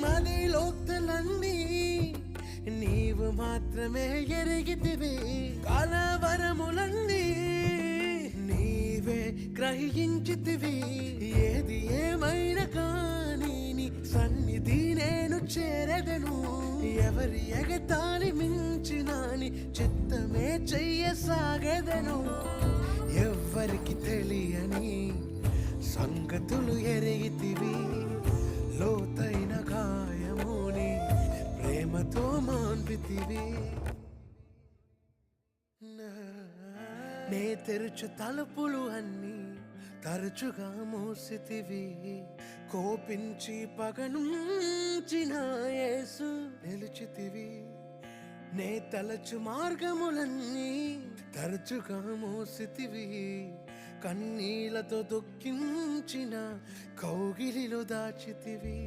మదిలోక్తలన్నీ నీవు మాత్రమే ఎరిగితివి, కలవరములన్నీ నీవే గ్రహించితివి. ఏది ఏమైనా కానీ నీ సన్నిధి నేను చేరదను. ఎవరి ఎగతాళి మించిన నీ చిత్తమే చెయ్యసాగదను. ఎవ్వరికి తెలియని సంగతులు ఎరిగితివి, లోతైన గాయముని ప్రేమతో మాన్పితివి. నే తెరుచు తలుపులు అన్నీ తరచుగా మూసితివి, కోపించి పగనుంచిన యేసు నిలిచితివి. నే తలచు మార్గములన్నీ తరచుగా మోసితివి, కన్నీళ్లతో దుఃఖించిన కౌగిలిలో దాచితివి.